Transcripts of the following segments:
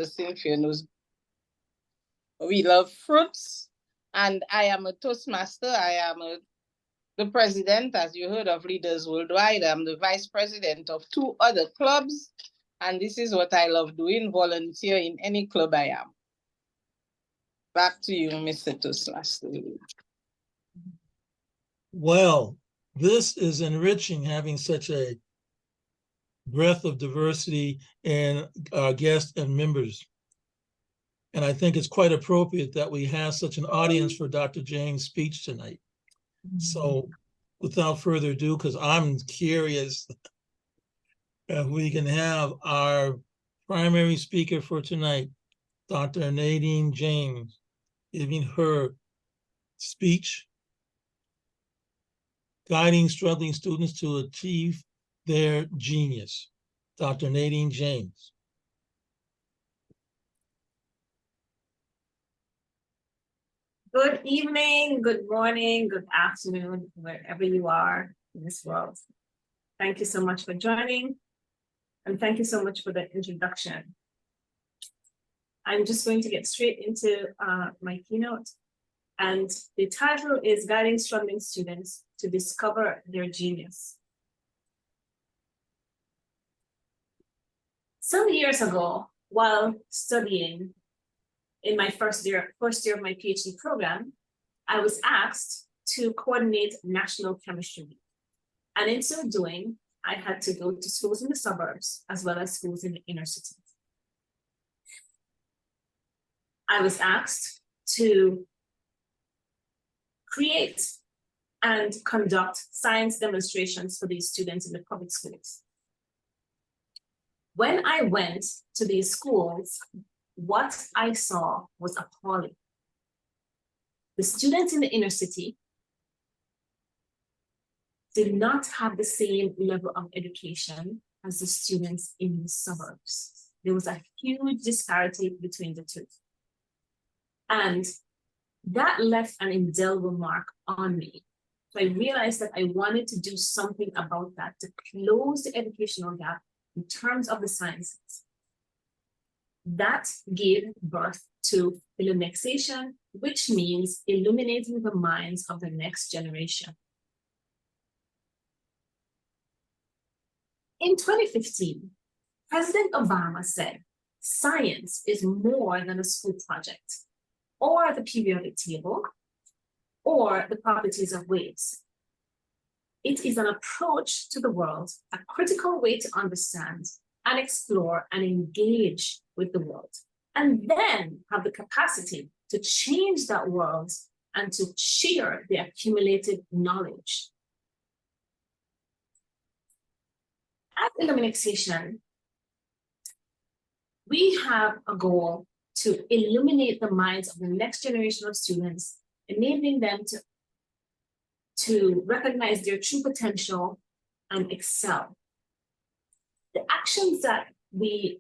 Cynthia knows we love fruits, and I am a Toastmaster. I am the president, as you heard, of Leaders Worldwide. I'm the vice president of 2 other clubs, and this is what I love doing, volunteer in any club I am. Back to you, Mr. Toastmaster. Well, this is enriching, having such a breadth of diversity in our guests and members. And I think it's quite appropriate that we have such an audience for Dr. Jane's speech tonight. So without further ado, because I'm curious, if we can have our primary speaker for tonight, Dr. Nadine James, giving her speech, guiding struggling students to achieve their genius. Dr. Nadine James. Good evening, good morning, good afternoon, wherever you are in this world. Thank you so much for joining, and thank you so much for the introduction. I'm just going to get straight into my keynote, and the title is Guiding Struggling Students to Discover Their Genius. Some years ago, while studying in my first year of my PhD program, I was asked to coordinate National Chemistry Week. And in so doing, I had to go to schools in the suburbs as well as schools in the inner cities. I was asked to create and conduct science demonstrations for these students in the public schools. When I went to these schools, what I saw was appalling. The students in the inner city did not have the same level of education as the students in the suburbs. There was a huge disparity between the two. And that left an indelible mark on me. So I realized that I wanted to do something about that to close the educational gap in terms of the sciences. That gave birth to Illumination, which means illuminating the minds of the next generation. In 2015, President Obama said, science is more than a school project, or the periodic table, or the properties of waves. It is an approach to the world, a critical way to understand and explore and engage with the world, and then have the capacity to change that world and to share the accumulated knowledge. At Illumination, we have a goal to illuminate the minds of the next generation of students, enabling them to recognize their true potential and excel. The actions that we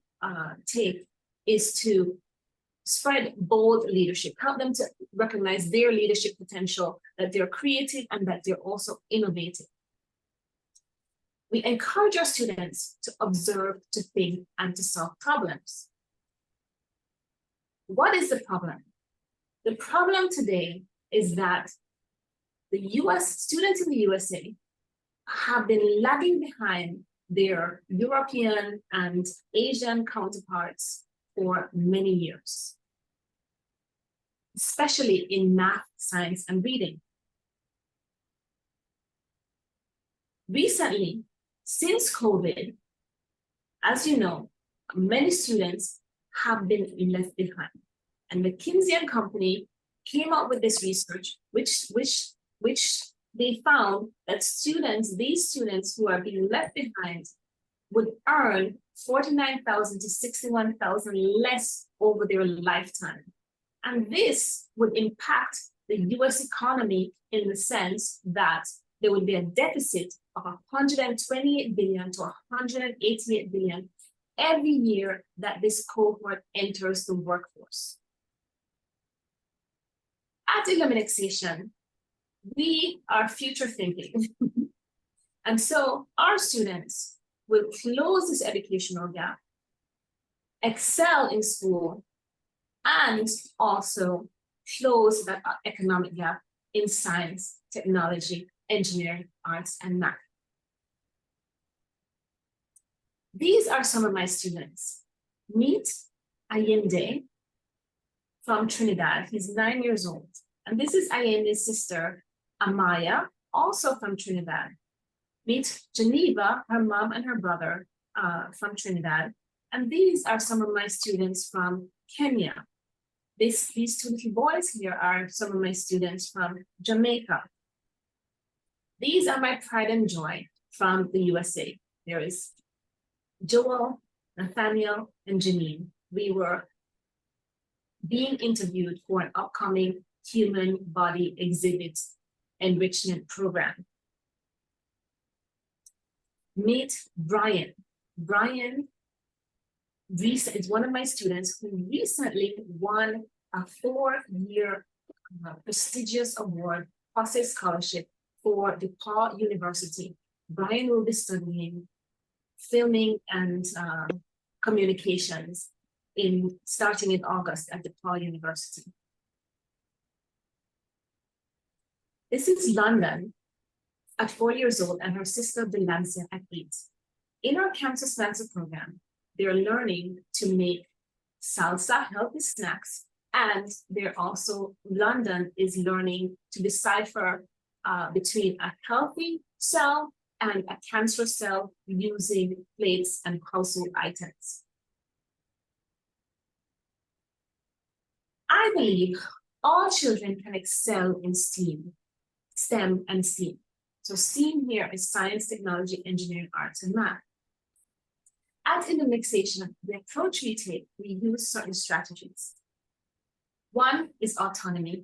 take is to spread bold leadership, help them to recognize their leadership potential, that they're creative and that they're also innovative. We encourage our students to observe, to think, and to solve problems. What is the problem? The problem today is that the US students in the USA have been lagging behind their European and Asian counterparts for many years, especially in math, science, and reading. Recently, since COVID, as you know, many students have been left behind. And McKinsey & Company came up with this research, which they found that these students who are being left behind would earn $49,000 to $61,000 less over their lifetime. And this would impact the US economy in the sense that there would be a deficit of $128 billion to $188 billion every year that this cohort enters the workforce. At Illumination, we are future thinking. And so our students will close this educational gap, excel in school, and also close that economic gap in science, technology, engineering, arts, and math. These are some of my students. Meet Allende from Trinidad. He's 9 years old. And this is Allende's sister, Amaya, also from Trinidad. Meet Geneva, her mom and her brother from Trinidad. And these are some of my students from Kenya. These two little boys here are some of my students from Jamaica. These are my pride and joy from the USA. There is Joel, Nathaniel, and Janine. We were being interviewed for an upcoming human body exhibit enrichment program. Meet Brian. Brian is one of my students who recently won a 4-year prestigious award, POSSE scholarship for DePaul University. Brian will be studying filming and communications starting in August at DePaul University. This is London at 4 years old and her sister Delancia at 8. In our Kansas Lancer program, they're learning to make salsa, healthy snacks, and London is learning to decipher between a healthy cell and a cancerous cell using plates and household items. I believe all children can excel in STEM and STEAM. So STEAM here is science, technology, engineering, arts, and math. At Intermixation, the approach we take, we use certain strategies. One is autonomy,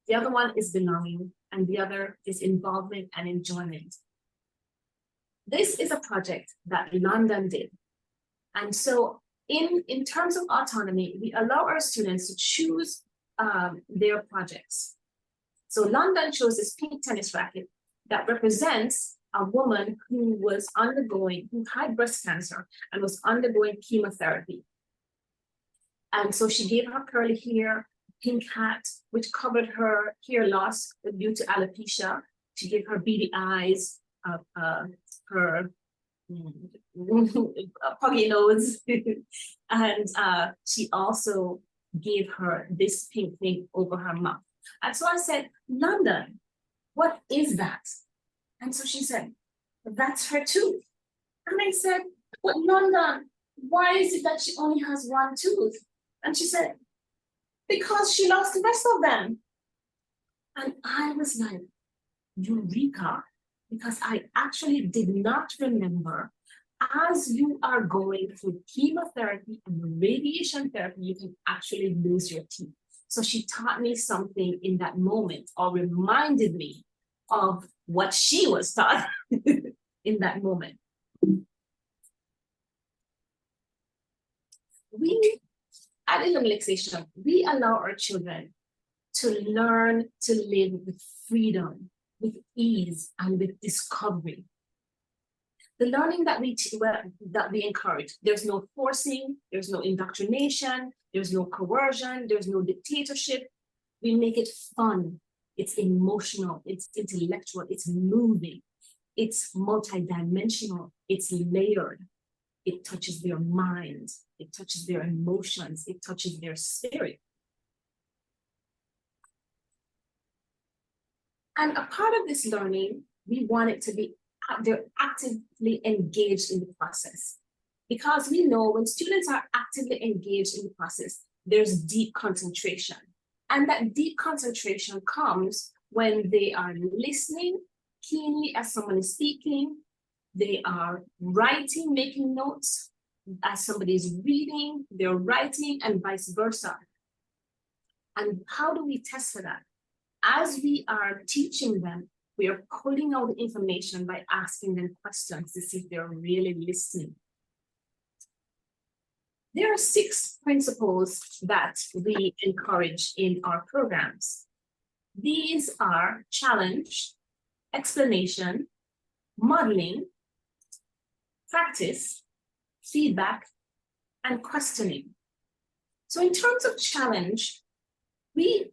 the other one is belonging, and the other is involvement and enjoyment. This is a project that London did. And so in terms of autonomy, we allow our students to choose their projects. So London chose this pink tennis racket that represents a woman who had breast cancer and was undergoing chemotherapy. And so she gave her curly hair, pink hat, which covered her hair loss due to alopecia. She gave her beady eyes, her puggy nose, and she also gave her this pink thing over her mouth. And so I said, London, what is that? And so she said, that's her tooth. And I said, but London, why is it that she only has one tooth? And she said, because she lost the rest of them. And I was like, Eureka, because I actually did not remember, as you are going through chemotherapy and radiation therapy, you can actually lose your teeth. So she taught me something in that moment, or reminded me of what she was taught in that moment. We, at Intermixation, we allow our children to learn to live with freedom, with ease, and with discovery. The learning that we encourage, there's no forcing, there's no indoctrination, there's no coercion, there's no dictatorship. We make it fun, it's emotional, it's intellectual, it's moving, it's multidimensional, it's layered. It touches their minds, it touches their emotions, it touches their spirit. And a part of this learning, we want it to be, they're actively engaged in the process. Because we know when students are actively engaged in the process, there's deep concentration. And that deep concentration comes when they are listening keenly as someone is speaking, they are writing, making notes as somebody is reading, they're writing, and vice versa. And how do we test for that? As we are teaching them, we are pulling out the information by asking them questions to see if they're really listening. There are 6 principles that we encourage in our programs. These are challenge, explanation, modeling, practice, feedback, and questioning. So in terms of challenge, we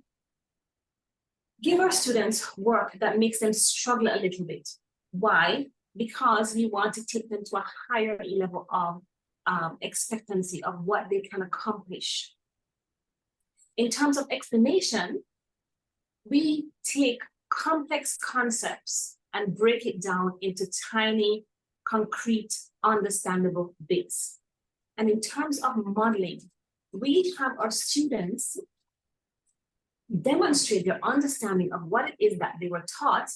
give our students work that makes them struggle a little bit. Why? Because we want to take them to a higher level of expectancy of what they can accomplish. In terms of explanation, we take complex concepts and break it down into tiny, concrete, understandable bits. And in terms of modeling, we have our students demonstrate their understanding of what it is that they were taught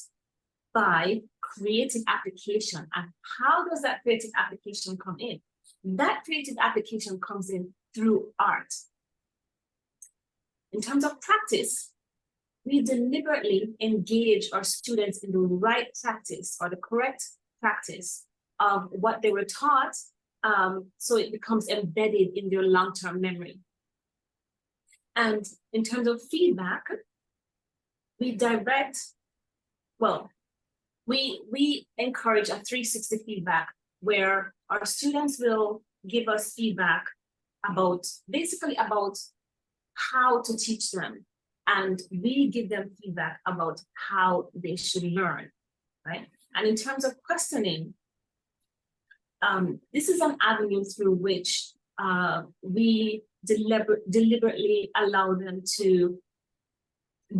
by creative application. And how does that creative application come in? That creative application comes in through art. In terms of practice, we deliberately engage our students in the right practice or the correct practice of what they were taught, so it becomes embedded in their long-term memory. And in terms of feedback, we encourage a 360 feedback where our students will give us feedback about, basically about how to teach them. And we give them feedback about how they should learn, right? And in terms of questioning, this is an avenue through which we deliberately allow them to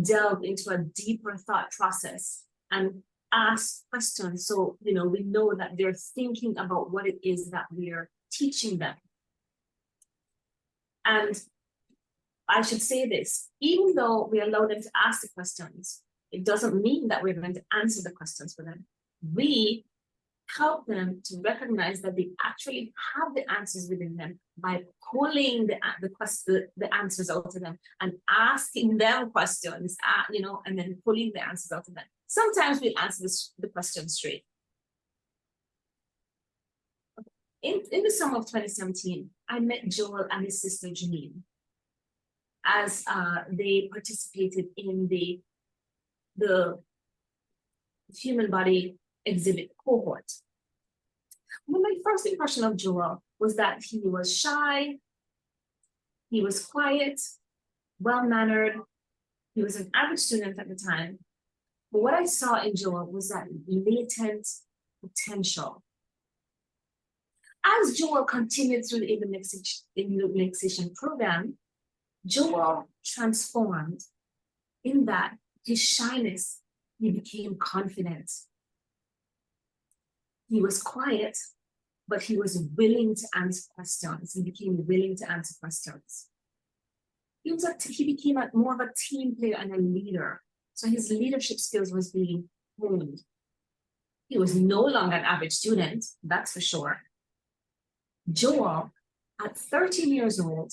delve into a deeper thought process and ask questions. So, we know that they're thinking about what it is that we're teaching them. And I should say this, even though we allow them to ask the questions, it doesn't mean that we're going to answer the questions for them. We help them to recognize that they actually have the answers within them by pulling the answers out of them and asking them questions, and then pulling the answers out of them. Sometimes we answer the question straight. In the summer of 2017, I met Joel and his sister Janine as they participated in the human body exhibit cohort. Well, my first impression of Joel was that he was shy, he was quiet, well-mannered, he was an average student at the time. But what I saw in Joel was that latent potential. As Joel continued through the Illumination program, Joel transformed in that his shyness, he became confident. He was quiet, but he was willing to answer questions. He became willing to answer questions. He became more of a team player and a leader. So his leadership skills was being honed. He was no longer an average student, that's for sure. Joel, at 13 years old,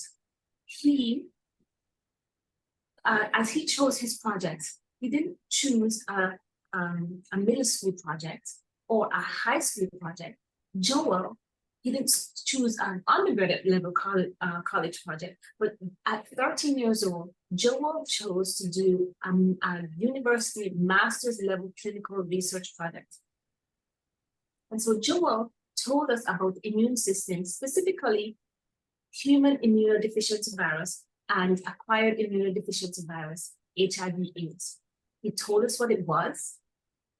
as he chose his projects, he didn't choose a middle school project or a high school project. Joel, he didn't choose an undergraduate level college project, but at 13 years old, Joel chose to do a university master's level clinical research project. And so Joel told us about immune systems, specifically human immunodeficiency virus and acquired immunodeficiency virus, HIV/AIDS. He told us what it was.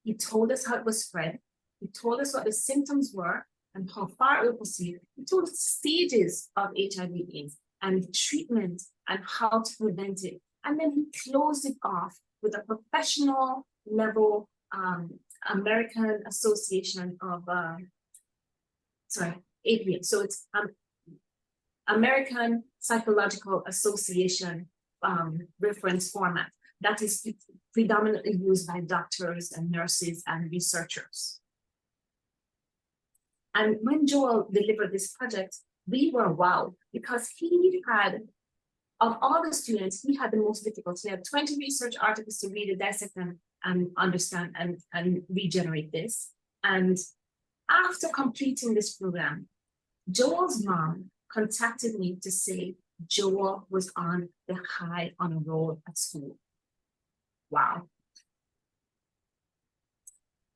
He told us how it was spread. He told us what the symptoms were and how far it would proceed. He told us stages of HIV/AIDS and treatment and how to prevent it. And then he closed it off with a professional level American Association of, APA. So it's American Psychological Association reference format that is predominantly used by doctors and nurses and researchers. And when Joel delivered this project, we were wowed because he had, of all the students, he had the most difficult. He had 20 research articles to read and dissect them and understand and regenerate this. And after completing this program, Joel's mom contacted me to say Joel was on the high on a roll at school. Wow.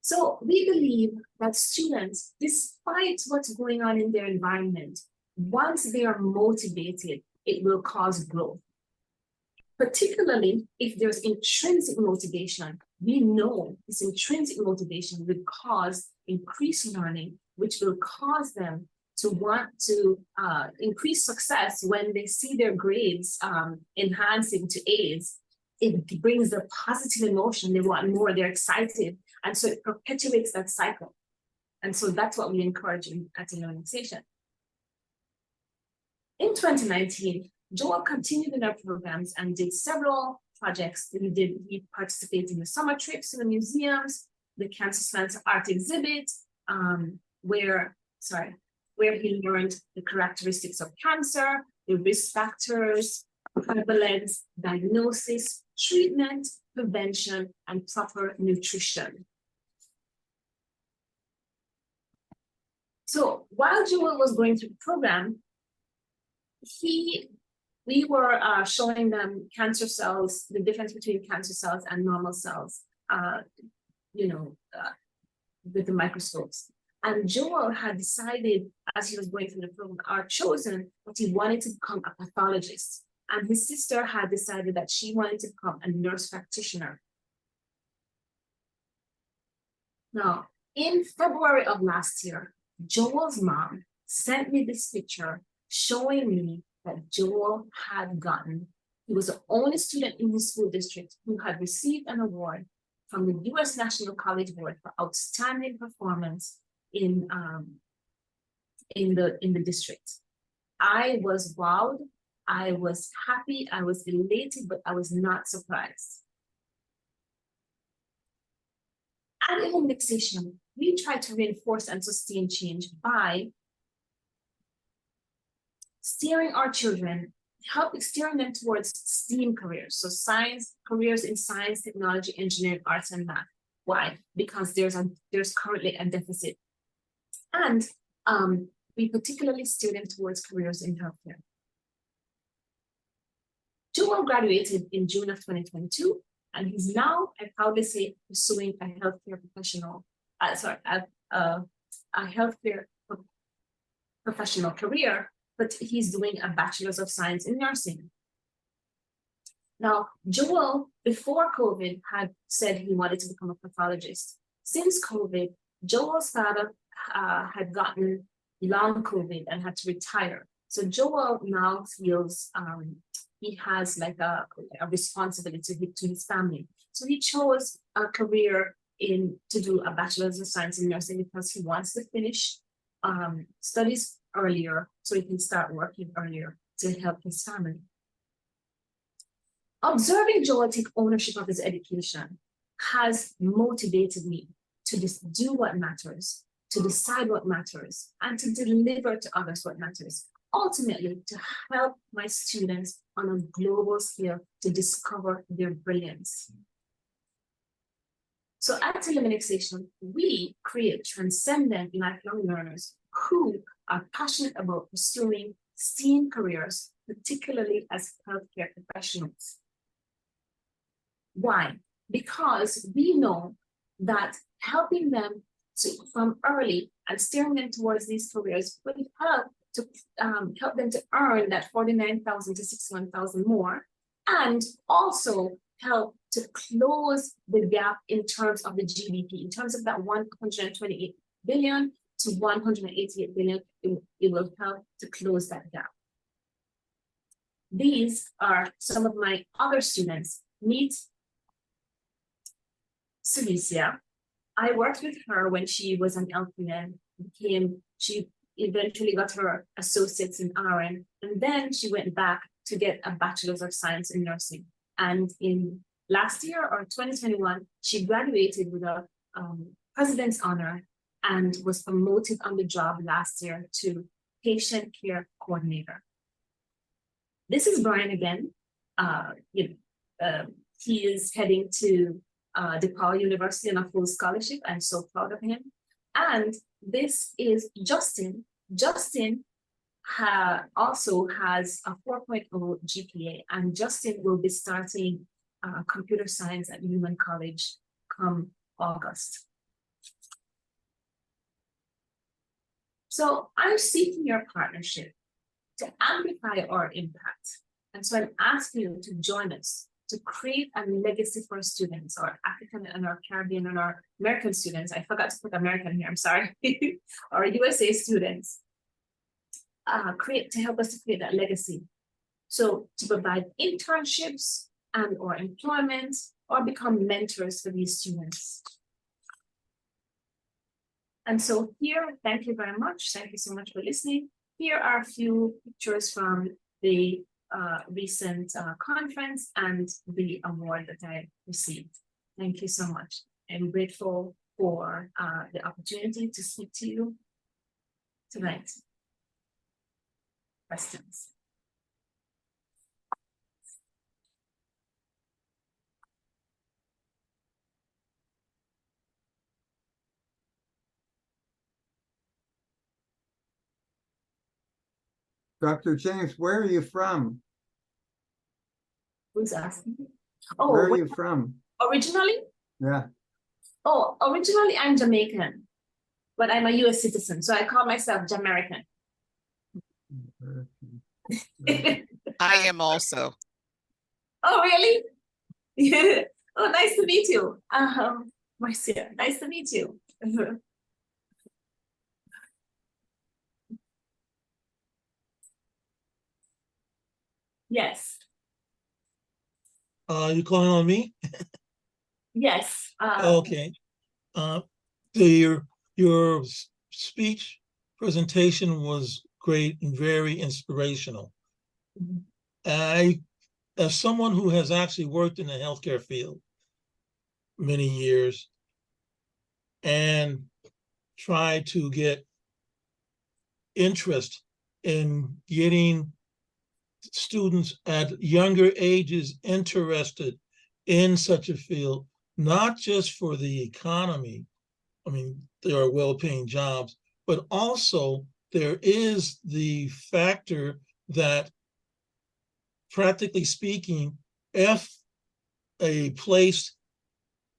So we believe that students, despite what's going on in their environment, once they are motivated, it will cause growth. Particularly if there's intrinsic motivation, we know this intrinsic motivation will cause increased learning, which will cause them to want to increase success when they see their grades enhancing to A's. It brings the positive emotion, they want more, they're excited, and so it perpetuates that cycle. And so that's what we encourage at Illumination. In 2019, Joel continued in our programs and did several projects. He participated in the summer trips to the museums, the Cancer Science Art exhibit, where he learned the characteristics of cancer, the risk factors, prevalence, diagnosis, treatment, prevention, and proper nutrition. So while Joel was going through the program, we were showing them cancer cells, the difference between cancer cells and normal cells, with the microscopes. And Joel had decided, as he was going through the program, chosen that he wanted to become a pathologist. And his sister had decided that she wanted to become a nurse practitioner. Now, in February of last year, Joel's mom sent me this picture showing me that Joel he was the only student in his school district who had received an award from the U.S. National College Board for outstanding performance in the district. I was wowed, I was happy, I was elated, but I was not surprised. At Illumination, we try to reinforce and sustain change by steering our children, steering them towards STEAM careers. So careers in science, technology, engineering, arts, and math. Why? Because there's currently a deficit. And we particularly steer them towards careers in healthcare. Joel graduated in June of 2022, and he's now, I proudly say, pursuing a healthcare professional career, but he's doing a Bachelor's of Science in Nursing. Now, Joel, before COVID, had said he wanted to become a pathologist. Since COVID, Joel's father had gotten long COVID and had to retire. So Joel now feels he has like a responsibility to his family. So he chose a career to do a Bachelor's of Science in Nursing because he wants to finish studies earlier so he can start working earlier to help his family. Observing Joel take ownership of his education has motivated me to just do what matters, to decide what matters, and to deliver to others what matters. Ultimately, to help my students on a global scale to discover their brilliance. So at Illumination, we create transcendent lifelong learners who are passionate about pursuing STEAM careers, particularly as healthcare professionals. Why? Because we know that helping them from early and steering them towards these careers will help them to earn that 49,000 to 61,000 more, and also help to close the gap in terms of the GDP, in terms of that 128 billion to 188 billion, it will help to close that gap. These are some of my other students. Meet Celicia. I worked with her when she was an LPN, she eventually got her associates in RN, and then she went back to get a Bachelor's of Science in Nursing. And in last year, or 2021, she graduated with a President's Honor and was promoted on the job last year to Patient Care Coordinator. This is Brian again. He is heading to DePaul University on a full scholarship. I'm so proud of him. And this is Justin. Justin also has a 4.0 GPA, and Justin will be starting computer science at Newman College come August. So I'm seeking your partnership to amplify our impact. And so I'm asking you to join us to create a legacy for students, or African and our Caribbean and our American students. I forgot to put American here, I'm sorry, or USA students. To help us to create that legacy. So to provide internships and or employment, or become mentors for these students. And so here, thank you very much. Thank you so much for listening. Here are a few pictures from the recent conference and the award that I received. Thank you so much. I'm grateful for the opportunity to speak to you tonight. Questions? Dr. James, where are you from? Who's asking? Where are you from? Originally? Yeah. Oh, originally I'm Jamaican, but I'm a US citizen, so I call myself Jamaican. I am also. Oh, really? Yeah. Oh, nice to meet you. Marcia, nice to meet you. Yes, You calling on me? yes. Okay. Your speech presentation was great and very inspirational. Mhm. As someone who has actually worked in the healthcare field many years and tried to get interest in getting students at younger ages interested in such a field, not just for the economy. I mean, there are well-paying jobs, but also there is the factor that, practically speaking, if a place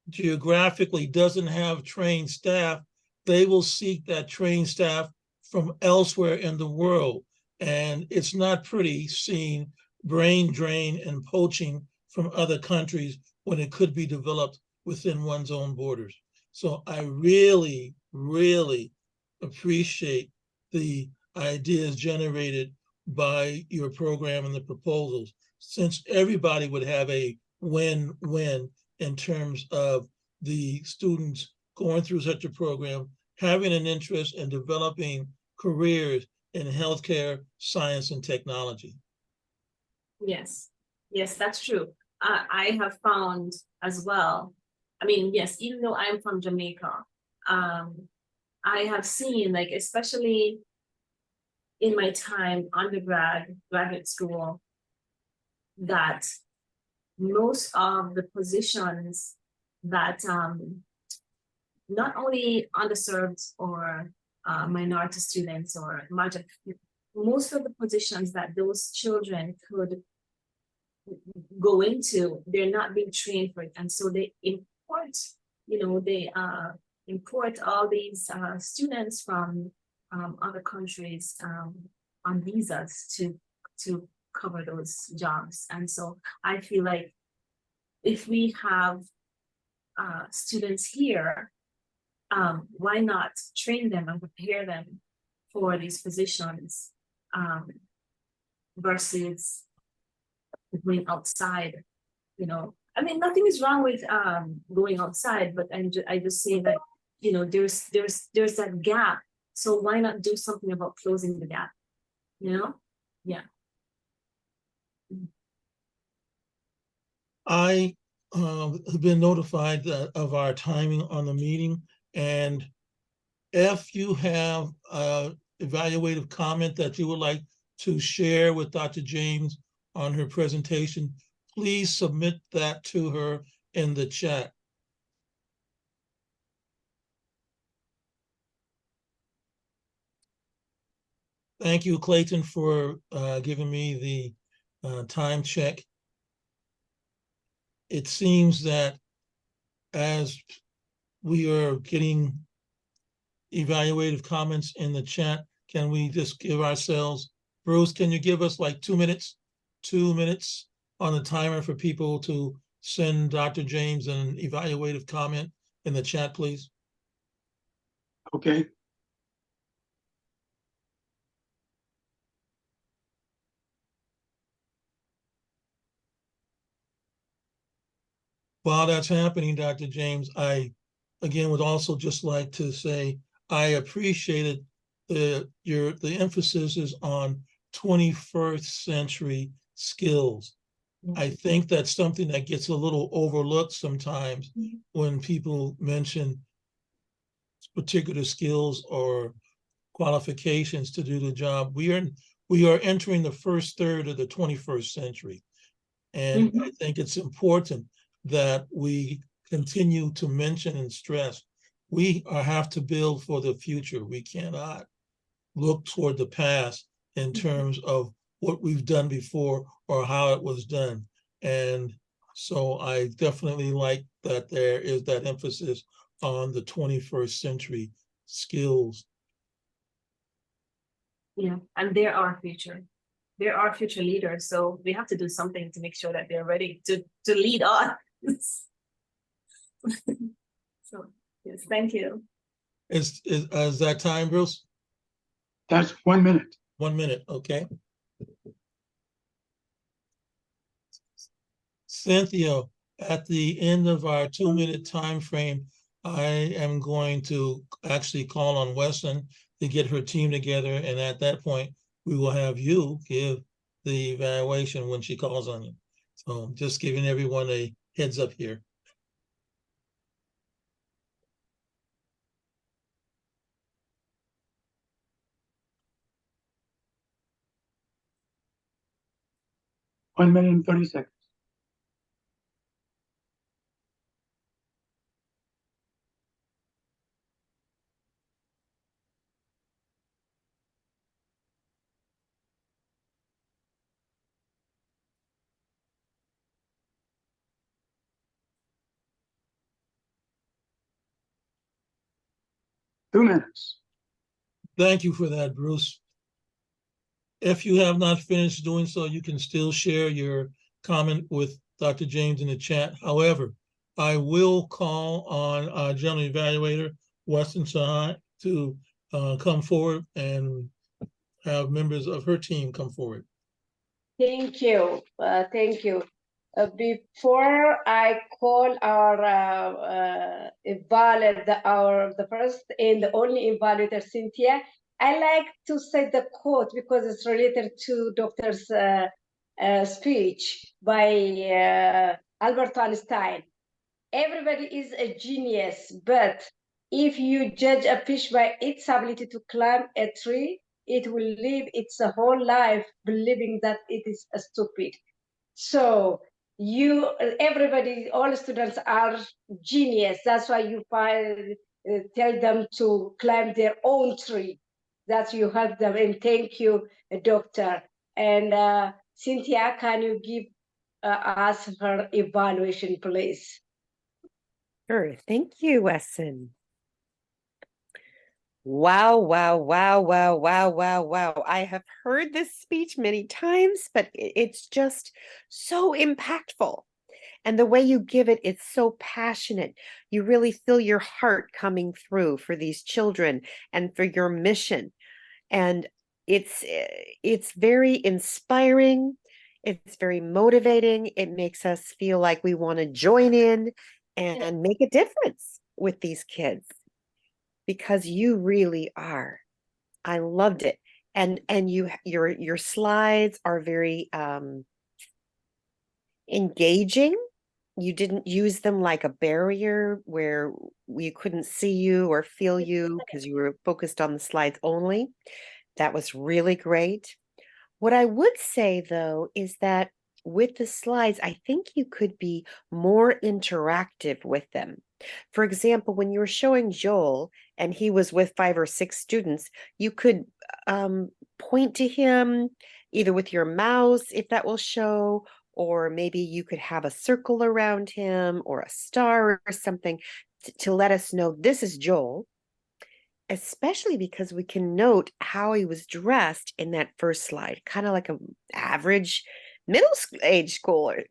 geographically doesn't have trained staff, they will seek that trained staff from elsewhere in the world. And it's not pretty seeing brain drain and poaching from other countries when it could be developed within one's own borders. So I really, really appreciate the ideas generated by your program and the proposals, since everybody would have a win-win in terms of the students going through such a program, having an interest in developing careers in healthcare, science, and technology. Yes, yes, that's true. I have found as well. I mean, yes, even though I'm from Jamaica, I have seen, like, especially in my time undergrad, graduate school, that most of the positions that not only underserved or minority students or most of the positions that those children could go into, they're not being trained for it. And so they import, they import all these students from other countries on visas to cover those jobs. And so I feel like if we have students here, why not train them and prepare them for these positions versus going outside, I mean, nothing is wrong with going outside, but I just say that, there's that gap. So why not do something about closing the gap? Yeah. I have been notified of our timing on the meeting, and if you have an evaluative comment that you would like to share with Dr. James on her presentation, please submit that to her in the chat. Thank you, Clayton, for giving me the time check. It seems that as we are getting evaluative comments in the chat, can we just give ourselves Bruce, can you give us like 2 minutes? 2 minutes on the timer for people to send Dr. James an evaluative comment in the chat, please? Okay. While that's happening, Dr. James, I again would also just like to say I appreciated the emphasis is on 21st century skills. I think that's something that gets a little overlooked sometimes when people mention particular skills or qualifications to do the job. We are entering the first third of the 21st century. And I think it's important that we continue to mention and stress we have to build for the future. We cannot look toward the past in terms of what we've done before or how it was done. And so I definitely like that there is that emphasis on the 21st century skills. Yeah, and they're our future. They're our future leaders. So we have to do something to make sure that they're ready to lead on. So yes, thank you. Is that time, Bruce? That's 1 minute. 1 minute, okay. Cynthia, at the end of our 2-minute time frame, I am going to actually call on Weston to get her team together, and at that point, we will have you give the evaluation when she calls on you. So just giving everyone a heads up here. One minute and 30 seconds. Two minutes. Thank you for that, Bruce. If you have not finished doing so, you can still share your comment with Dr. James in the chat. However, I will call on our general evaluator, Weston Sahai, to come forward and have members of her team come forward. Thank you. Thank you. Before I call our evaluator, the first and the only evaluator, Cynthia, I like to say the quote because it's related to Doctor's speech by Albert Einstein. Everybody is a genius, but if you judge a fish by its ability to climb a tree, it will live its whole life believing that it is stupid. So everybody, all students are genius. That's why you tell them to climb their own tree. That you help them. And thank you, doctor. And Cynthia, can you give us her evaluation, please? Sure. Thank you, Wesson. Wow, wow, wow, wow, wow, wow, wow. I have heard this speech many times, but it's just so impactful. And the way you give it, it's so passionate. You really feel your heart coming through for these children and for your mission. And it's very inspiring. It's very motivating. It makes us feel like we want to join in and make a difference with these kids. Because you really are. I loved it. And your slides are very engaging. You didn't use them like a barrier where we couldn't see you or feel you because you were focused on the slides only. That was really great. What I would say though is that with the slides, I think you could be more interactive with them. For example, when you were showing Joel and he was with 5 or 6 students, you could point to him either with your mouse, if that will show, or maybe you could have a circle around him or a star or something to let us know this is Joel. especially because we can note how he was dressed in that first slide, kind of like an average middle schooler.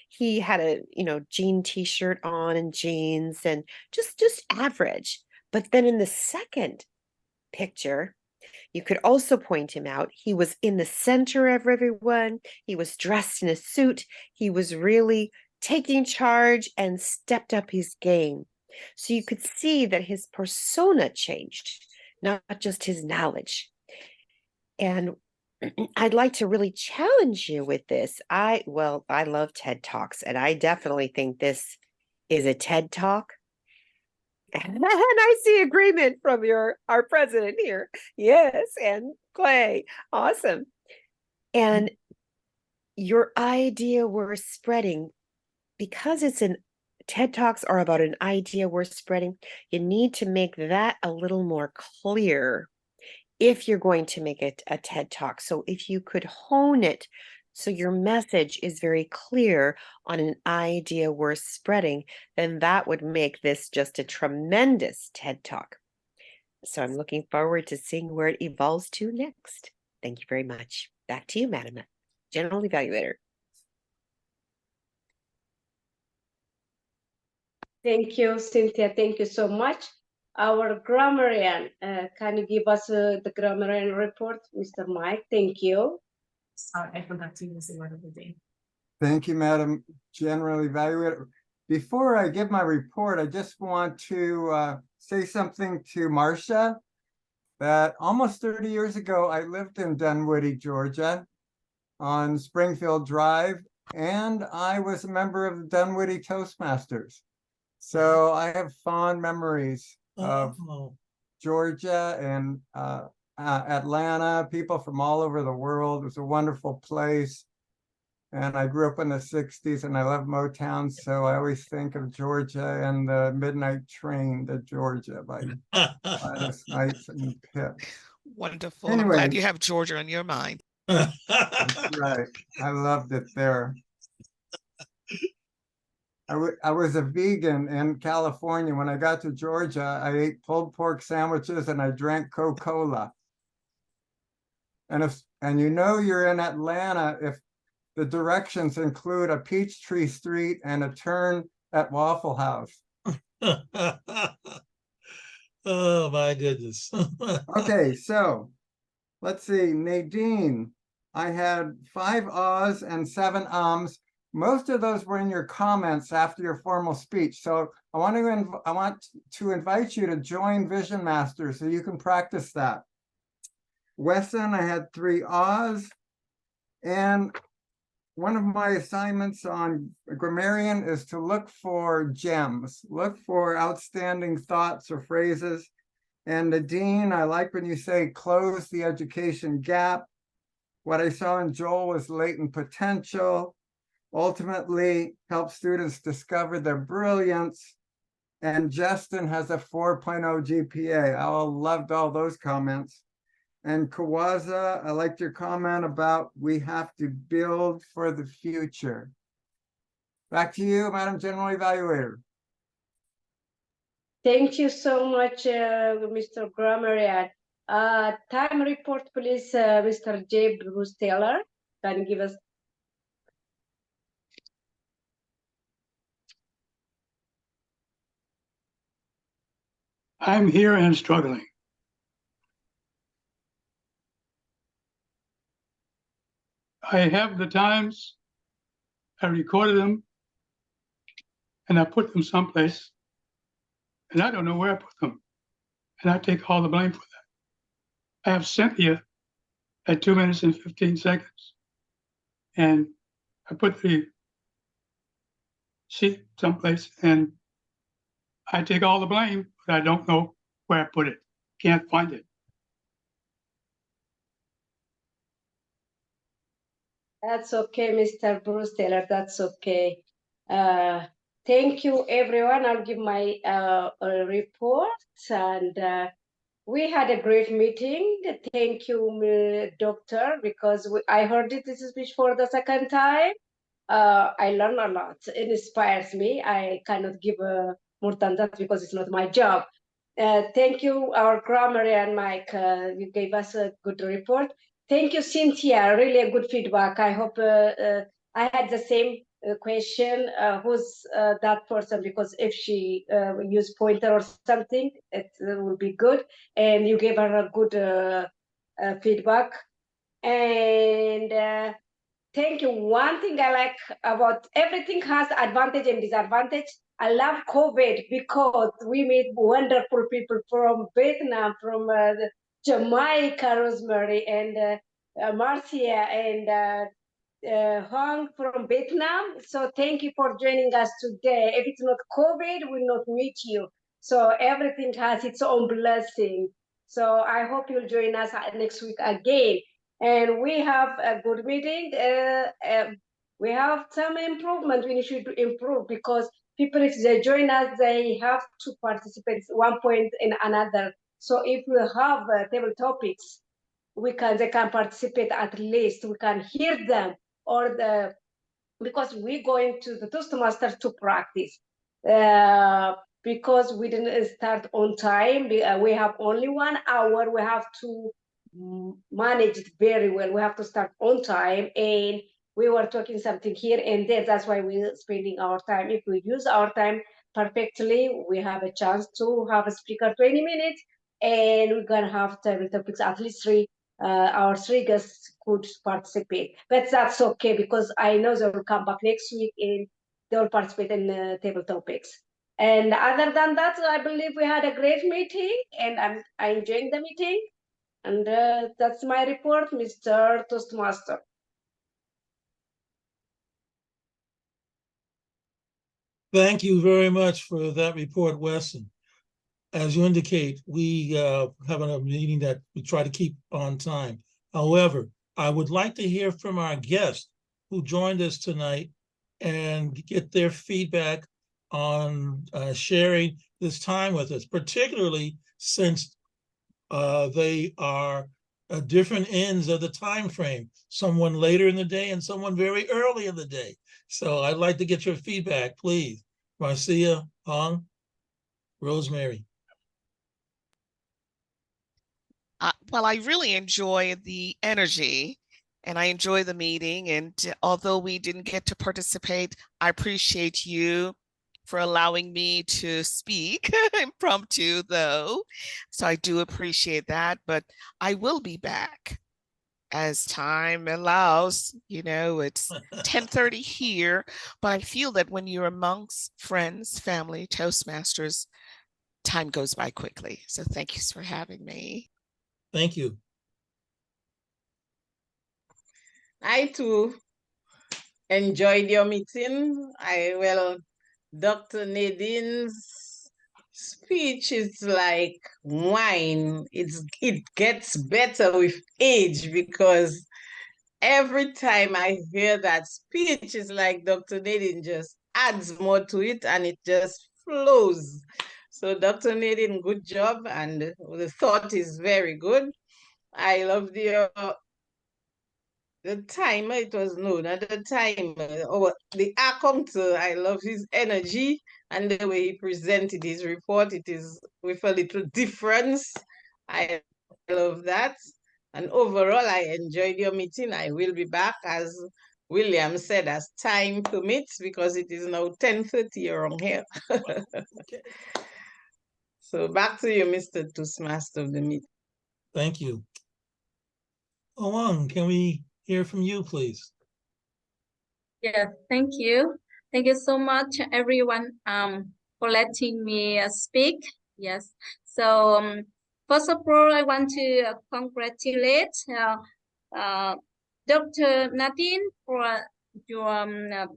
He had a, jean t-shirt on and jeans and just average. But then in the second picture, you could also point him out. He was in the center of everyone. He was dressed in a suit. He was really taking charge and stepped up his game. So you could see that his persona changed, not just his knowledge. And I'd like to really challenge you with this. I love TED Talks, and I definitely think this is a TED Talk. And I see agreement from our president here. Yes, and Clay. Awesome. And your idea we're spreading, because TED Talks are about an idea we're spreading, you need to make that a little more clear if you're going to make it a TED Talk. So if you could hone it so your message is very clear on an idea we're spreading, then that would make this just a tremendous TED Talk. So I'm looking forward to seeing where it evolves to next. Thank you very much. Back to you, Madam General Evaluator. Thank you, Cynthia. Thank you so much. Our grammarian, can you give us the grammarian report, Mr. Mike? Thank you. Sorry, I forgot to use the word of the day. Thank you, Madam General Evaluator. Before I give my report, I just want to say something to Marcia, that almost 30 years ago, I lived in Dunwoody, Georgia, on Springfield Drive, and I was a member of the Dunwoody Toastmasters. So I have fond memories of Georgia and Atlanta, people from all over the world. It was a wonderful place. And I grew up in the 60s and I love Motown. So I always think of Georgia and the Midnight Train to Georgia by Gladys Knight and Pitt. Wonderful. Anyway. I'm glad you have Georgia on your mind. That's right. I loved it there. I was a vegan in California. When I got to Georgia, I ate pulled pork sandwiches and I drank Coca-Cola. And you're in Atlanta if the directions include a Peachtree Street and a turn at Waffle House. Oh my goodness. Okay, so let's see, Nadine. I had 5 ahs and 7 ums. Most of those were in your comments after your formal speech. So I want to invite you to join Vision Master so you can practice that. Wesson, I had 3 ahs. And one of my assignments on Grammarian is to look for gems, look for outstanding thoughts or phrases. And Nadine, I like when you say close the education gap. What I saw in Joel was latent potential. Ultimately help students discover their brilliance. And Justin has a 4.0 GPA. I loved all those comments. And Kawaza, I liked your comment about we have to build for the future. Back to you, Madam General Evaluator. Thank you so much, Mr. Grammarian. Time report, please, Mr. J. Bruce Taylor. Can you give us? I'm here and struggling. I have the times, I recorded them, and I put them someplace, and I don't know where I put them. And I take all the blame for that. I have Cynthia at 2 minutes and 15 seconds. And I put the sheet someplace, and I take all the blame, but I don't know where I put it. Can't find it. That's okay, Mr. Bruce Taylor. That's okay. Thank you, everyone. I'll give my report. And we had a great meeting. Thank you, Doctor, because I heard this speech for the second time. I learned a lot. It inspires me. I cannot give more than that because it's not my job. Thank you, our grammar and Mike. You gave us a good report. Thank you, Cynthia. Really a good feedback. I hope I had the same question. Who's that person? Because if she used pointer or something, it would be good. And you gave her a good feedback. And thank you. One thing I like about everything has advantage and disadvantage. I love COVID because we meet wonderful people from Vietnam, from Jamaica, Rosemary, and Marcia, and Hong from Vietnam. So thank you for joining us today. If it's not COVID, we'll not meet you. So everything has its own blessing. So I hope you'll join us next week again. And we have a good meeting. We have some improvement we should improve because people, if they join us, they have to participate one point in another. So if we have table topics, they can participate at least. We can hear them because we're going to the Toastmasters to practice. Because we didn't start on time, we have only 1 hour. We have to manage it very well. We have to start on time, and we were talking something here and there. That's why we're spending our time. If we use our time perfectly, we have a chance to have a speaker 20 minutes, and we're gonna have table topics at least 3. Our 3 guests could participate, but that's okay because I know they will come back next week and they will participate in table topics. And other than that, I believe we had a great meeting, and I'm enjoying the meeting. And that's my report, Mr. Toastmaster. Thank you very much for that report, Weston. As you indicate, we have a meeting that we try to keep on time. However, I would like to hear from our guest who joined us tonight and get their feedback on sharing this time with us, particularly since they are at different ends of the time frame, someone later in the day and someone very early in the day. So I'd like to get your feedback, please. Marcia, Hong, Rosemary. Well, I really enjoy the energy and I enjoy the meeting. And although we didn't get to participate, I appreciate you for allowing me to speak impromptu though. So I do appreciate that, but I will be back as time allows. You know, it's 10:30 here, but I feel that when you're amongst friends, family, Toastmasters, time goes by quickly. So thank you for having me. Thank you. I too enjoyed your meeting. Dr. Nadine's speech is like wine. It gets better with age because every time I hear that speech, it's like Dr. Nadine just adds more to it and it just flows. So Dr. Nadine, good job, and the thought is very good. I love the timer. It was known at the timer. The accountant. I love his energy and the way he presented his report. It is with a little difference. I love that. And overall, I enjoyed your meeting. I will be back, as William said, as time permits, because it is now 10:30 around here. Okay. So back to you, Mr. Toastmaster of the meeting. Thank you. Oang, can we hear from you, please? Yeah, thank you. Thank you so much, everyone, for letting me speak. Yes. So first of all, I want to congratulate Dr. Nadine for your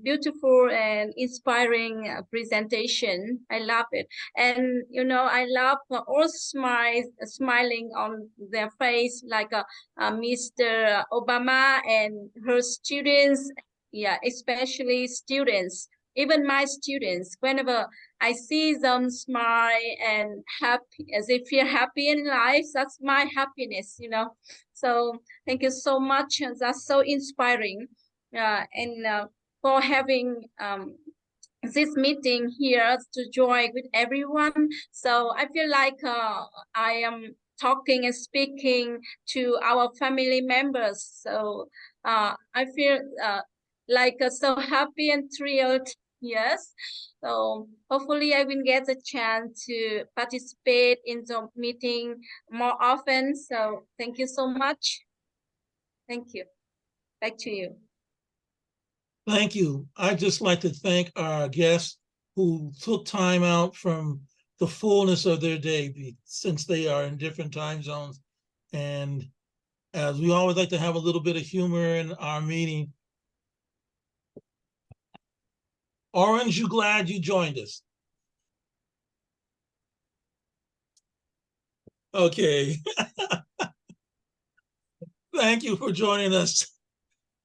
beautiful and inspiring presentation. I love it. And, you know, I love all smiling on their face, like Mr. Obama and her students. Yeah, especially students, even my students, whenever I see them smile and happy, as they feel happy in life, that's my happiness, you know. So thank you so much. That's so inspiring. And for having this meeting here to join with everyone. So I feel like I am talking and speaking to our family members. So I feel like so happy and thrilled. Yes. So hopefully I will get a chance to participate in the meeting more often. So thank you so much. Thank you. Back to you. Thank you. I'd just like to thank our guests who took time out from the fullness of their day, since they are in different time zones. And as we always like to have a little bit of humor in our meeting. Orange, you glad you joined us? Okay. Thank you for joining us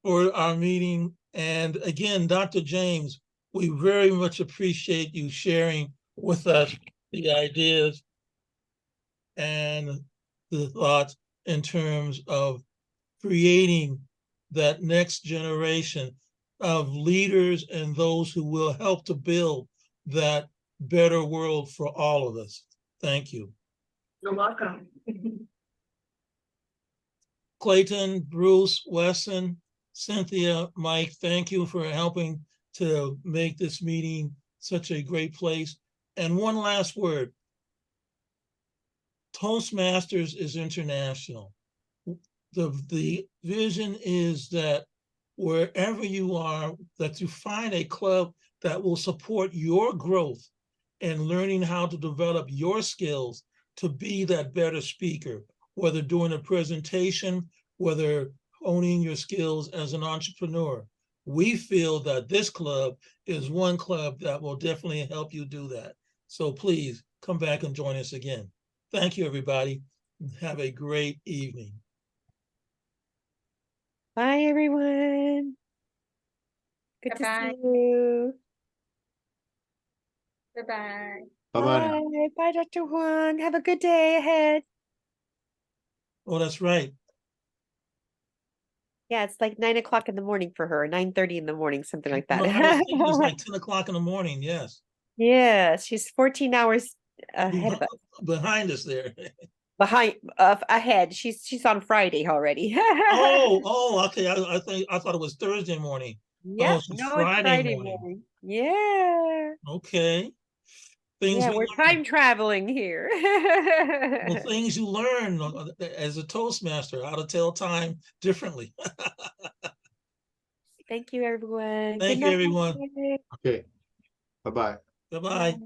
for our meeting. And again, Dr. James, we very much appreciate you sharing with us the ideas and the thoughts in terms of creating that next generation of leaders and those who will help to build that better world for all of us. Thank you. You're welcome. Clayton, Bruce, Wesson, Cynthia, Mike, thank you for helping to make this meeting such a great place. And one last word. Toastmasters is international. The vision is that wherever you are, that you find a club that will support your growth and learning how to develop your skills to be that better speaker, whether doing a presentation, whether owning your skills as an entrepreneur. We feel that this club is one club that will definitely help you do that. So please come back and join us again. Thank you, everybody. Have a great evening. Bye, everyone. Good to Bye-bye. see you. Bye-bye. Bye-bye. Bye. Bye, Dr. Huang. Have a good day ahead. Oh, that's right. Yeah, it's like 9 o'clock in the morning for her, 9:30 in the morning, something like No, that. I was thinking it was like 10 o'clock in the morning, yes. Yeah, she's 14 hours ahead of us. Behind us there. Ahead. She's on Friday already. Okay. I thought it was Thursday morning. Yeah, Oh, it's no, it's Friday Friday morning. morning. Yeah. Okay. Things Yeah, we we're learn. time traveling here. Well, things you learn as a Toastmaster, how to tell time differently. Thank you, everyone. Thank Good you, everyone. night. Okay. Bye-bye. Bye-bye. Bye.